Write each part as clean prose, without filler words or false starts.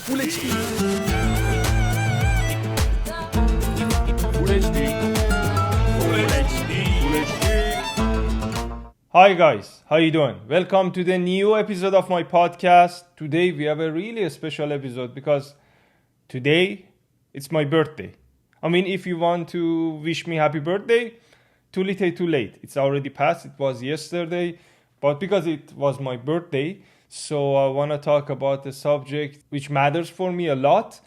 FULLHD. FULLHD. Hi guys, how you doing? Welcome to the new episode of my podcast. Today we have a really special episode because today it's my birthday. I mean, if you want to wish me happy birthday, too little too late. It's already passed. It was yesterday, but because it was my birthday, so I want to talk about the subject which matters for me a lot,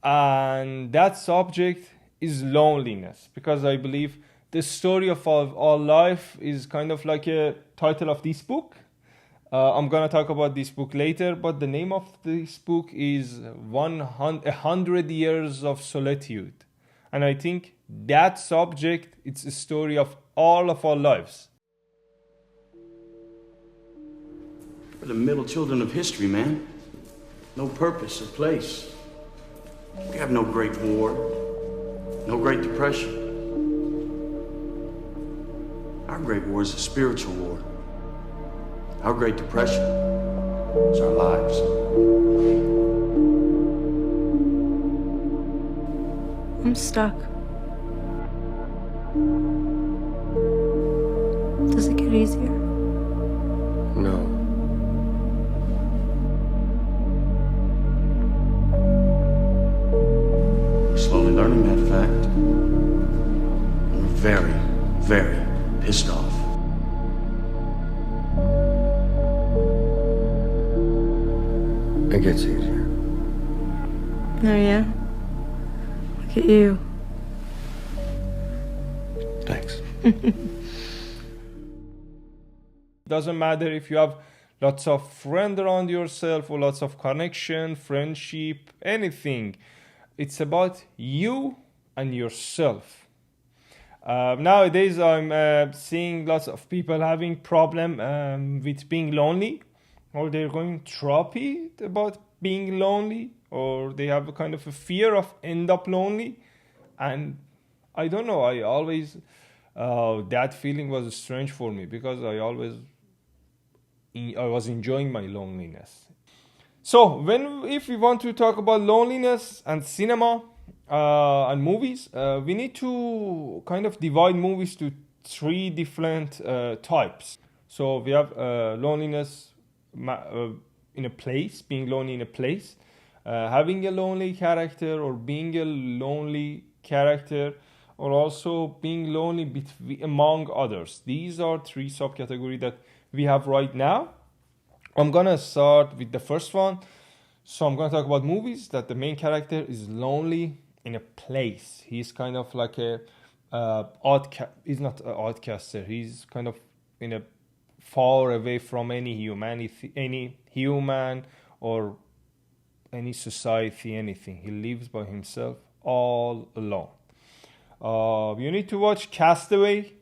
and that subject is loneliness, because I believe the story of our life is kind of like a title of this book. I'm gonna talk about this book later, but the name of this book is 100 Years of Solitude, and I think that subject, it's a story of all of our lives. We're the middle children of history, man. No purpose or place. We have no great war, no great depression. Our great war is a spiritual war. Our great depression is our lives. I'm stuck. Does it get easier? No. We're slowly learning that fact. And we're very, very pissed off. It gets easier. Oh yeah? Look at you. Thanks. Doesn't matter if you have lots of friends around yourself or lots of connection, friendship, anything. It's about you and yourself. Nowadays, I'm seeing lots of people having problem with being lonely, or they're going therapy about being lonely, or they have a kind of a fear of end up lonely. And I don't know, I always that feeling was strange for me, because I was enjoying my loneliness. So if we want to talk about loneliness and cinema and movies, we need to kind of divide movies to three different types. So we have loneliness in a place, being lonely in a place, having a lonely character or being a lonely character, or also being lonely among others. These are three subcategories that we have right now. I'm gonna start with the first one. So I'm gonna talk about movies that the main character is lonely in a place. He's kind of like he's not an outcaster. He's kind of in a far away from any human or any society, anything. He lives by himself, all alone. You need to watch Castaway.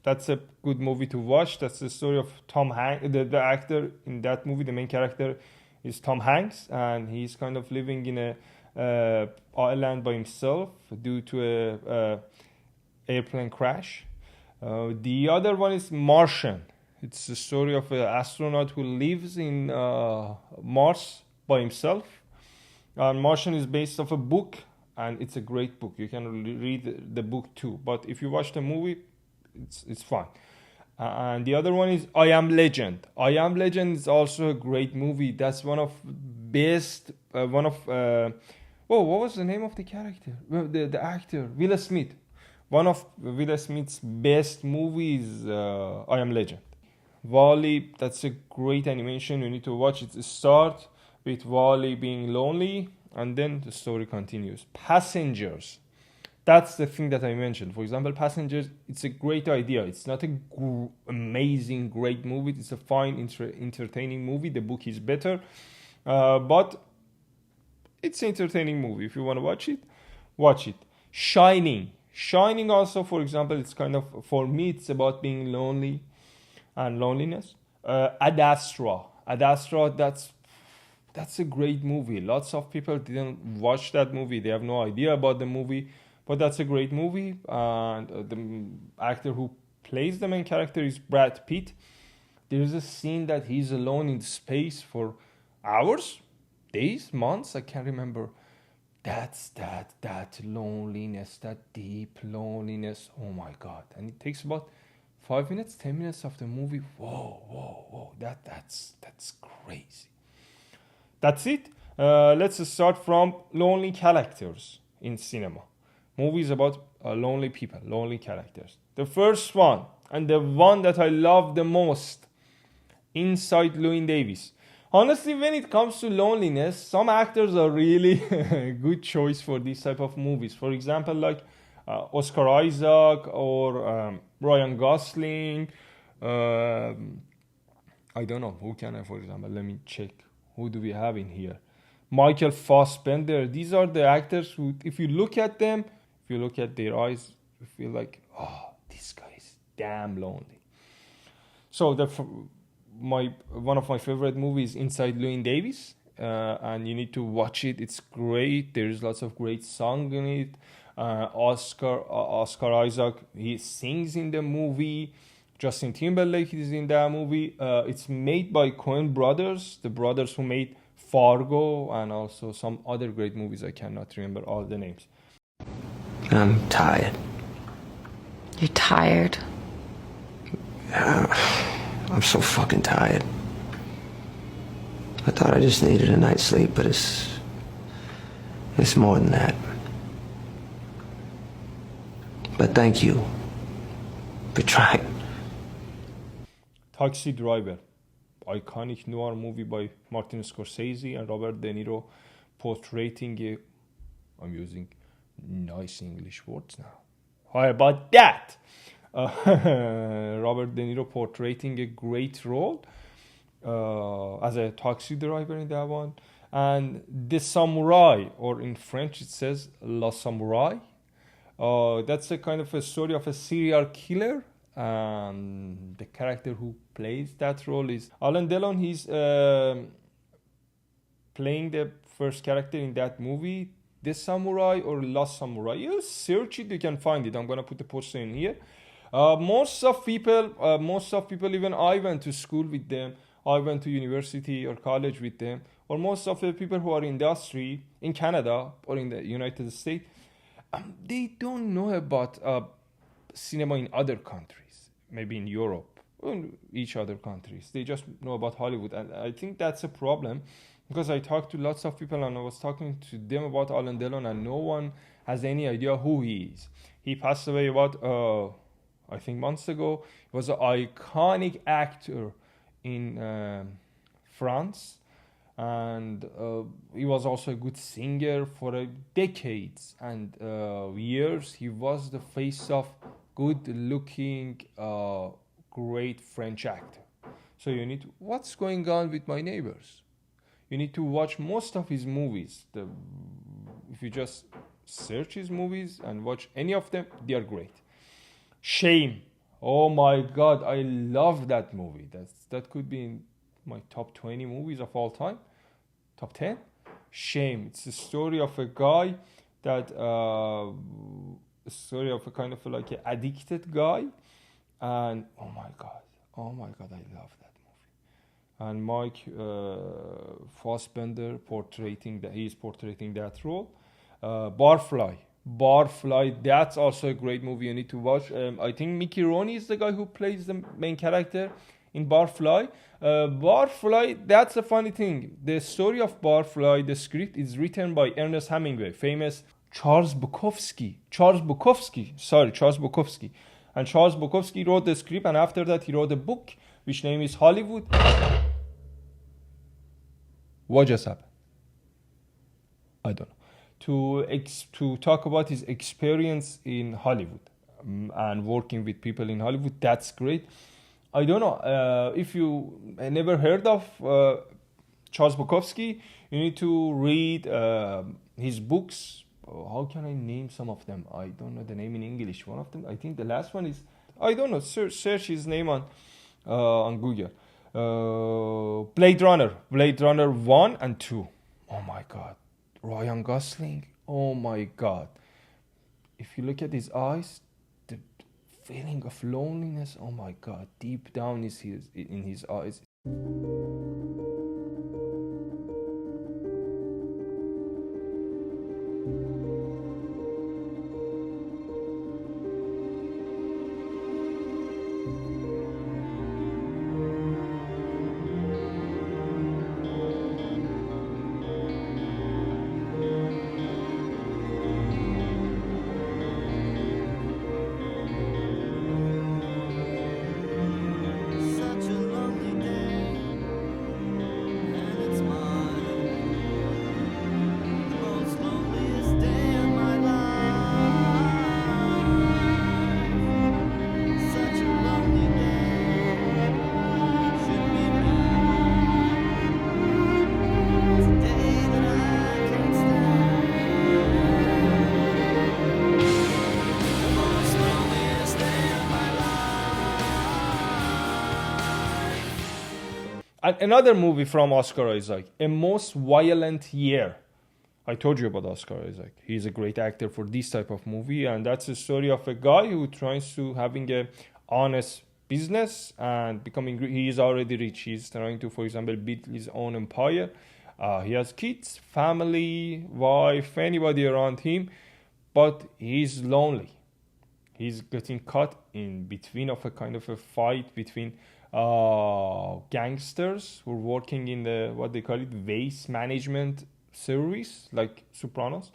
That's a good movie to watch. That's the story of Tom Hanks. The actor in that movie, the main character, is Tom Hanks, and he's kind of living in a island by himself due to a airplane crash. The other one is Martian. It's the story of an astronaut who lives in Mars by himself. Martian is based off a book, and it's a great book. You can read the book too. But if you watch the movie, it's fun. And the other one is I Am Legend. I Am Legend is also a great movie. That's one of best. What was the name of the character? The actor, Will Smith. One of Will Smith's best movies, I Am Legend. Wall-E, that's a great animation. You need to watch it. It starts with Wall-E being lonely, and then the story continues. Passengers. That's the thing that I mentioned. For example, Passengers, it's a great idea. It's not a amazing, great movie. It's a fine, entertaining movie. The book is better. But it's an entertaining movie. If you want to watch it, watch it. Shining. Shining also, for example, it's kind of, for me, it's about being lonely and loneliness. Ad Astra. Ad Astra, that's a great movie. Lots of people didn't watch that movie. They have no idea about the movie. But that's a great movie, and the actor who plays the main character is Brad Pitt. There's a scene that he's alone in space for hours, days, months, I can't remember. That's that loneliness, that deep loneliness. Oh my God! And it takes about 5 minutes, 10 minutes of the movie. Whoa! That's crazy. That's it. Let's start from lonely characters in cinema. Movies about lonely people, lonely characters. The first one, and the one that I love the most, Inside Llewyn Davis. Honestly, when it comes to loneliness, some actors are really a good choice for this type of movies. For example, like Oscar Isaac or Ryan Gosling. I don't know, who can I, for example, let me check. Who do we have in here? Michael Fassbender. These are the actors who, if you look at them, if you look at their eyes, you feel like, oh, this guy is damn lonely. So one of my favorite movies, Inside Llewyn Davis, and you need to watch it. It's great. There's lots of great songs in it. Oscar Isaac, he sings in the movie. Justin Timberlake is in that movie. It's made by Coen Brothers, the brothers who made Fargo and also some other great movies. I cannot remember all the names. I'm tired. You're tired? I'm so fucking tired. I thought I just needed a night's sleep, but it's more than that. But thank you for trying. Taxi Driver, iconic noir movie by Martin Scorsese and Robert De Niro, portraying I'm using nice English words now. How about that? Robert De Niro portraying a great role as a taxi driver in that one. And The Samurai, or in French it says La Samurai. That's a kind of a story of a serial killer. The character who plays that role is Alan Delon. He's playing the first character in that movie, The Samurai or La Samurai. You search it, you can find it. I'm gonna put the poster in here. Most of people, even I went to school with them. I went to university or college with them. Or most of the people who are in industry in Canada or in the United States, they don't know about cinema in other countries, maybe in Europe or in each other countries. They just know about Hollywood. And I think that's a problem, because I talked to lots of people and I was talking to them about Alan Delon, and no one has any idea who he is. He passed away about, I think, months ago. He was an iconic actor in France. And he was also a good singer for decades and years. He was the face of good-looking, great French actor. So you need to, what's going on with my neighbors? You need to watch most of his movies. If you just search his movies and watch any of them, they are great. Shame. Oh my God, I love that movie. That could be in my top 20 movies of all time. Top 10? Shame. It's a story of a guy that, a story of a kind of like an addicted guy. And oh my God, I love that movie. And Mike Fassbender he's portraying that role. Barfly, that's also a great movie you need to watch. I think Mickey Rooney is the guy who plays the main character in Barfly. Barfly, that's a funny thing. The story of Barfly, the script is written by Ernest Hemingway, famous Charles Bukowski. And Charles Bukowski wrote the script, and after that he wrote a book which name is Hollywood. What just happened? I don't know. To talk about his experience in Hollywood and working with people in Hollywood. That's great. I don't know if you never heard of Charles Bukowski. You need to read his books. How can I name some of them? I don't know the name in English. One of them, I think the last one is, I don't know. Search his name on Google. Blade Runner 1 and 2. Oh my God. Ryan Gosling. Oh my God. If you look at his eyes, the feeling of loneliness, oh my God, deep down in his eyes. Another movie from Oscar Isaac, A Most Violent Year. I told you about Oscar Isaac. He's a great actor for this type of movie, and that's a story of a guy who tries to having a honest business and becoming. He is already rich. He's trying to, for example, build his own empire. He has kids, family, wife, anybody around him, but he's lonely. He's getting caught in between of a kind of a fight between gangsters who are working in the what they call it waste management service, like Sopranos.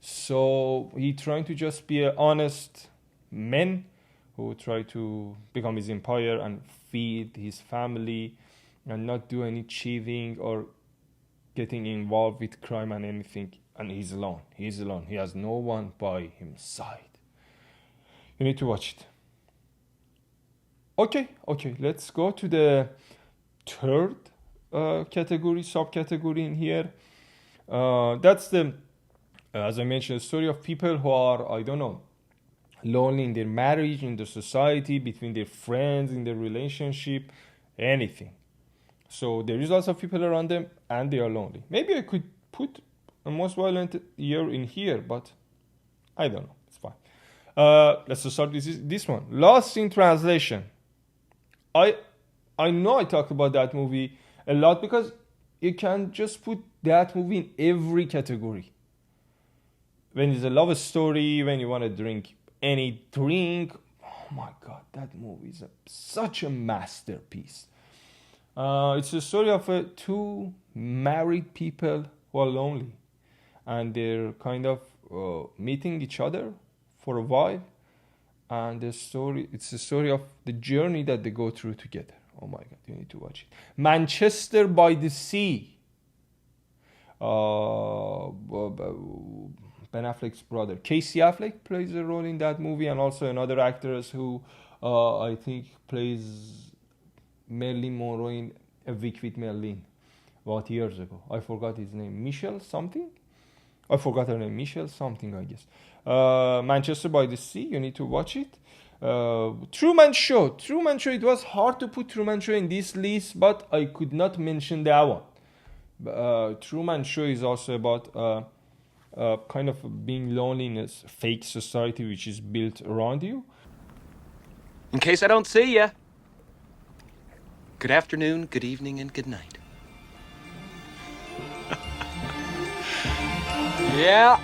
So he trying to just be an honest man who try to become his empire and feed his family and not do any cheating or getting involved with crime and anything. And he's alone. He's alone. He has no one by his side. You need to watch it. Okay. Let's go to the third category, subcategory in here. That's the, as I mentioned, the story of people who are, I don't know, lonely in their marriage, in their society, between their friends, in their relationship, anything. So there is lots of people around them and they are lonely. Maybe I could put A Most Violent Year in here, but I don't know. It's fine. Let's start with this one. Lost in Translation. I know I talked about that movie a lot because you can just put that movie in every category. When it's a love story, when you want to drink any drink, oh my God, that movie is such a masterpiece. It's a story of two married people who are lonely, and they're kind of meeting each other for a while, and it's a story of the journey that they go through together. Oh my God, you need to watch it. Manchester by the Sea. Ben Affleck's brother, Casey Affleck, plays a role in that movie, and also another actress who I think plays Marilyn Monroe in A Week with Marilyn about years ago. I forgot his name. Michelle something? I forgot her name. Michelle something, I guess. Manchester by the Sea, you need to watch it. Truman Show. It was hard to put Truman Show in this list, but I could not mention that one. Truman Show is also about kind of being lonely in a fake society which is built around you. In case I don't see ya, good afternoon, good evening, and good night. Yeah.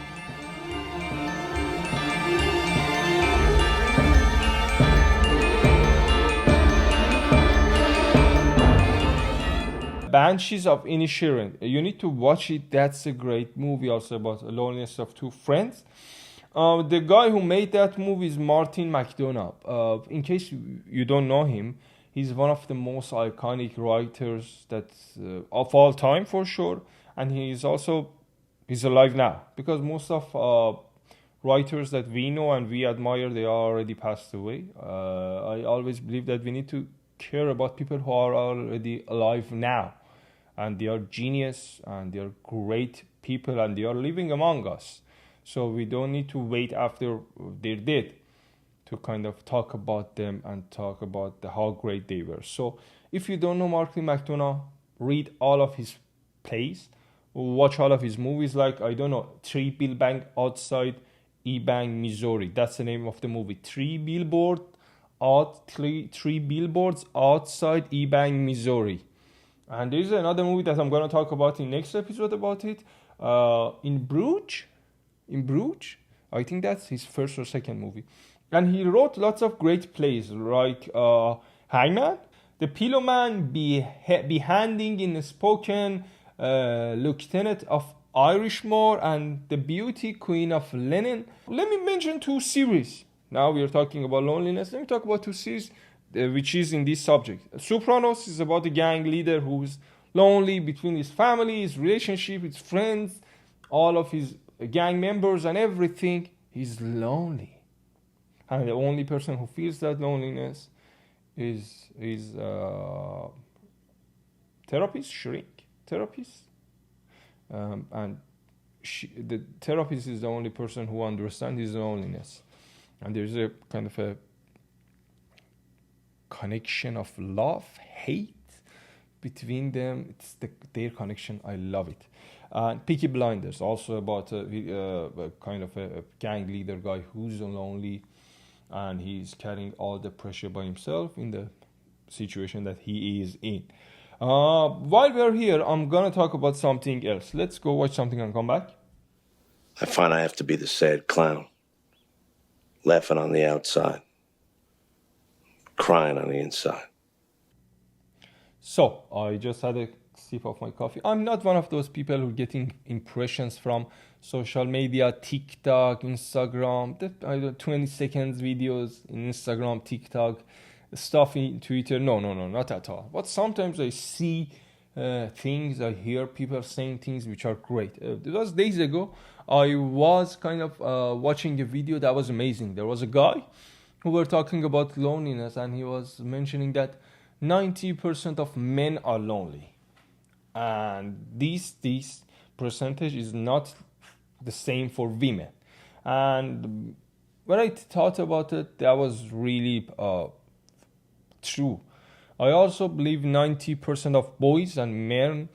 Banshees of Inisherin. You need to watch it. That's a great movie also about the loneliness of two friends. The guy who made that movie is Martin McDonagh. In case you don't know him, he's one of the most iconic writers of all time for sure. And he's alive now, because most of writers that we know and we admire, they are already passed away. I always believe that we need to care about people who are already alive now, and they are genius and they are great people and they are living among us. So we don't need to wait after they're dead to kind of talk about them and talk about how great they were. So if you don't know Martin McDonagh, read all of his plays, watch all of his movies, like, I don't know, Three Billboards Outside Ebbing, Missouri. That's the name of the movie. Three billboards outside Ebbing, Missouri. And there's another movie that I'm going to talk about in next episode about it. In Bruges. I think that's his first or second movie. And he wrote lots of great plays like Hangman, The Pillowman, Behanding in Spoken, Lieutenant of Irishmore, and The Beauty Queen of Lenin. Let me mention two series. Now we are talking about loneliness. Let me talk about two series which is in this subject. Sopranos is about a gang leader who's lonely between his family, his relationship, his friends, all of his gang members and everything. He's lonely. And the only person who feels that loneliness is therapist. And the therapist is the only person who understands his loneliness. And there's a kind of a connection of love, hate between them, it's their connection. I love it. Peaky Blinders, also about a kind of a gang leader guy who's lonely, and he's carrying all the pressure by himself in the situation that he is in. While we're here, I'm gonna talk about something else. Let's go watch something and come back. I find I have to be the sad clown, laughing on the outside, crying on the inside. So, I just had a sip of my coffee. I'm not one of those people who are getting impressions from social media, TikTok, Instagram, 20 seconds videos in Instagram, TikTok, stuff in Twitter. No, not at all. But sometimes I see things, I hear people saying things which are great. It was days ago, I was kind of watching a video that was amazing. There was a guy who were talking about loneliness, and he was mentioning that 90% of men are lonely. And this percentage is not the same for women. And when I thought about it, that was really true. I also believe 90% of boys and men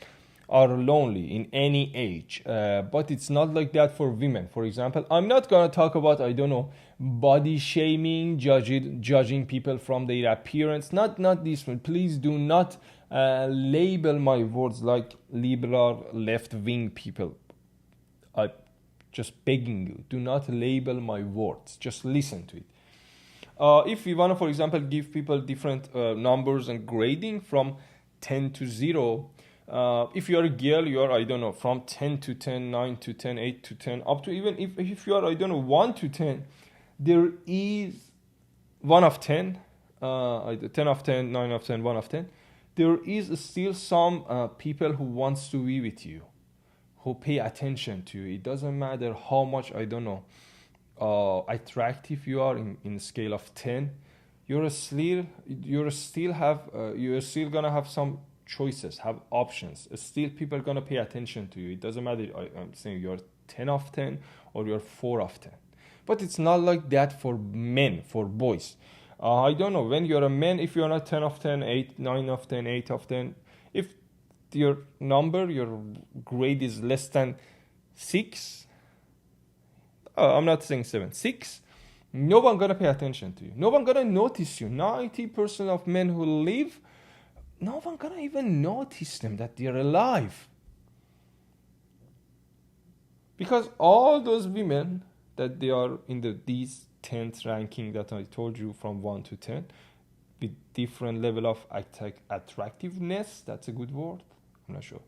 are lonely in any age, but it's not like that for women. For example, I'm not gonna talk about, I don't know, body shaming, judging people from their appearance. Not this one. Please do not label my words like liberal left-wing people. I just begging you, do not label my words. Just listen to it. If we want to, for example, give people different numbers and grading from 10 to 0, if you are a girl, you are, I don't know, from 10 to 10, 9 to 10, 8 to 10, up to even if you are, I don't know, 1 to 10, there is 1 of 10, 10 of 10, 9 of 10, 1 of 10. There is still some people who wants to be with you, who pay attention to you. It doesn't matter how much, I don't know, attractive you are in scale of 10. You're still gonna have some choices, have options. Still, people are gonna pay attention to you. It doesn't matter. I'm saying you're 10 of 10 or you're 4 of 10. But it's not like that for men, for boys. I don't know, when you're a man, if you're not 10 of 10, 8, 9 of 10, 8 of 10, if your grade is less than 6, I'm not saying 7, 6, no one gonna pay attention to you. No one gonna notice you. 90% of men who live, no one gonna even notice them, that they're alive. Because all those women that they are in these 10th ranking that I told you, from 1 to 10, with different level of attractiveness, that's a good word, I'm not sure,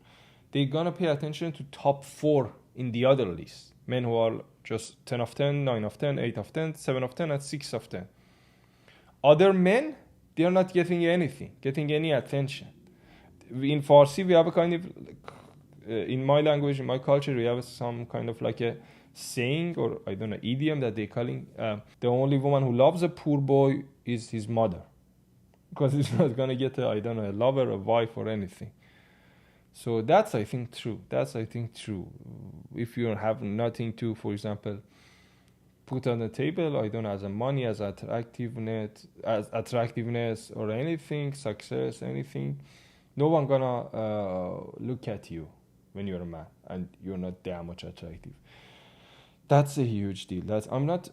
they're gonna pay attention to top 4 in the other list. Men who are just 10 of 10, 9 of 10, 8 of 10, 7 of 10, and 6 of 10. Other men, they are not getting any attention. In Farsi, we have a kind of, in my language, in my culture, we have some kind of like a saying, or I don't know, idiom that they're calling, the only woman who loves a poor boy is his mother. Because he's not going to get a lover, a wife, or anything. So that's, I think, true. If you have nothing to, for example, put on the table, I don't know, as a money, as attractiveness, or anything, success, anything, no one gonna look at you when you're a man and you're not that much attractive. That's a huge deal. I'm not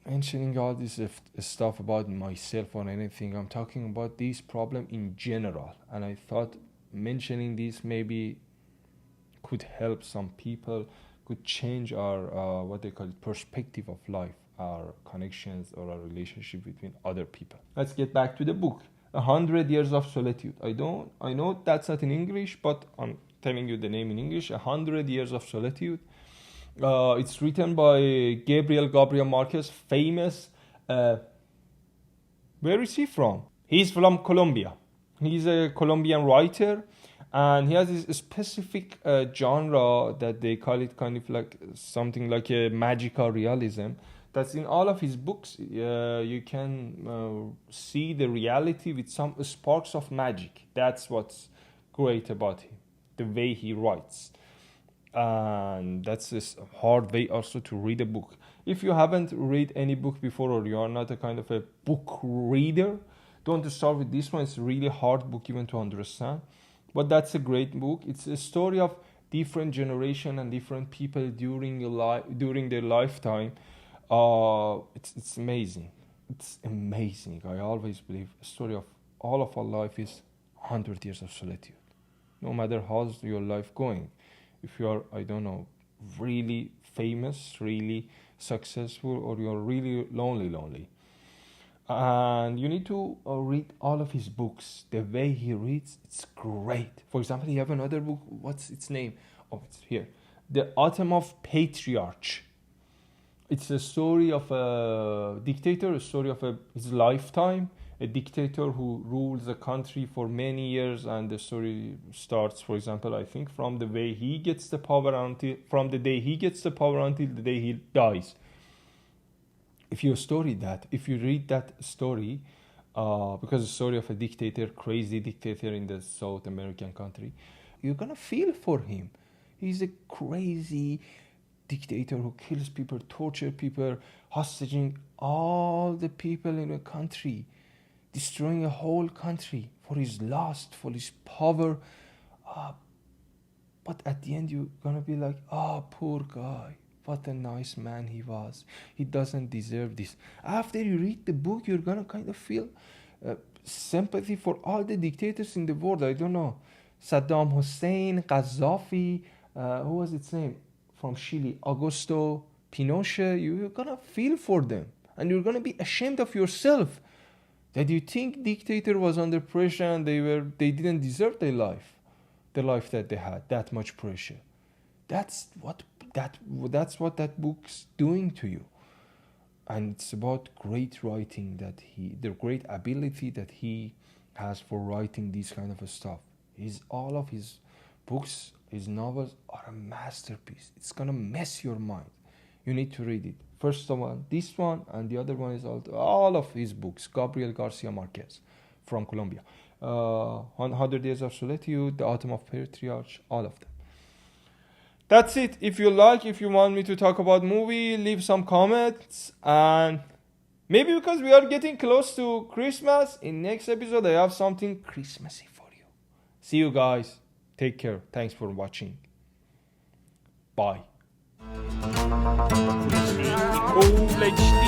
mentioning all this stuff about myself or anything. I'm talking about this problem in general. And I thought mentioning this maybe could help some people, could change our, what they call it, perspective of life, our connections or our relationship between other people. Let's get back to the book. 100 Years of Solitude. I know that's not in English, but I'm telling you the name in English. 100 Years of Solitude. It's written by Gabriel Marquez, famous. Where is he from? He's from Colombia. He's a Colombian writer, and he has this specific genre that they call it kind of like something like a magical realism. That's in all of his books. You can see the reality with some sparks of magic. That's what's great about him, the way he writes. And that's a hard way also to read a book. If you haven't read any book before, or you are not a kind of a book reader, don't start with this one. It's a really hard book even to understand. But that's a great book. It's a story of different generation and different people during their lifetime. It's amazing. It's amazing. I always believe a story of all of our life is 100 years of solitude. No matter how's your life going. If you are, I don't know, really famous, really successful, or you're really lonely. And you need to read all of his books. The way he reads, it's great. For example, he have another book. What's its name? Oh, it's here. The Autumn of Patriarch. It's a story of a dictator, a story of his lifetime, a dictator who rules a country for many years, and the story starts, for example, I think from the way he gets the power from the day he gets the power until the day he dies. If you read that story, because it's a story of a dictator, crazy dictator in the South American country, you're gonna feel for him. He's a crazy dictator who kills people, torture people, hostage all the people in a country, destroying a whole country for his lust, for his power. But at the end, you're gonna be like, poor guy. What a nice man he was. He doesn't deserve this. After you read the book, you're gonna kind of feel sympathy for all the dictators in the world. I don't know. Saddam Hussein, Gaddafi, who was its name? From Chile, Augusto Pinochet. You're gonna feel for them. And you're gonna be ashamed of yourself that you think dictator was under pressure and they didn't deserve the life that they had, that much pressure. That's what that book's doing to you. And it's about great writing, the great ability that he has for writing these kind of stuff. All of his books, his novels are a masterpiece. It's gonna mess your mind. You need to read it. First one, this one, and the other one is all of his books. Gabriel Garcia Marquez from Colombia. 100 Days of Solitude, The Autumn of Patriarch, all of them. That's it. If you want me to talk about movie, leave some comments. And maybe because we are getting close to Christmas, in next episode I have something Christmassy for you. See you guys. Take care. Thanks for watching. Bye. FULLHD.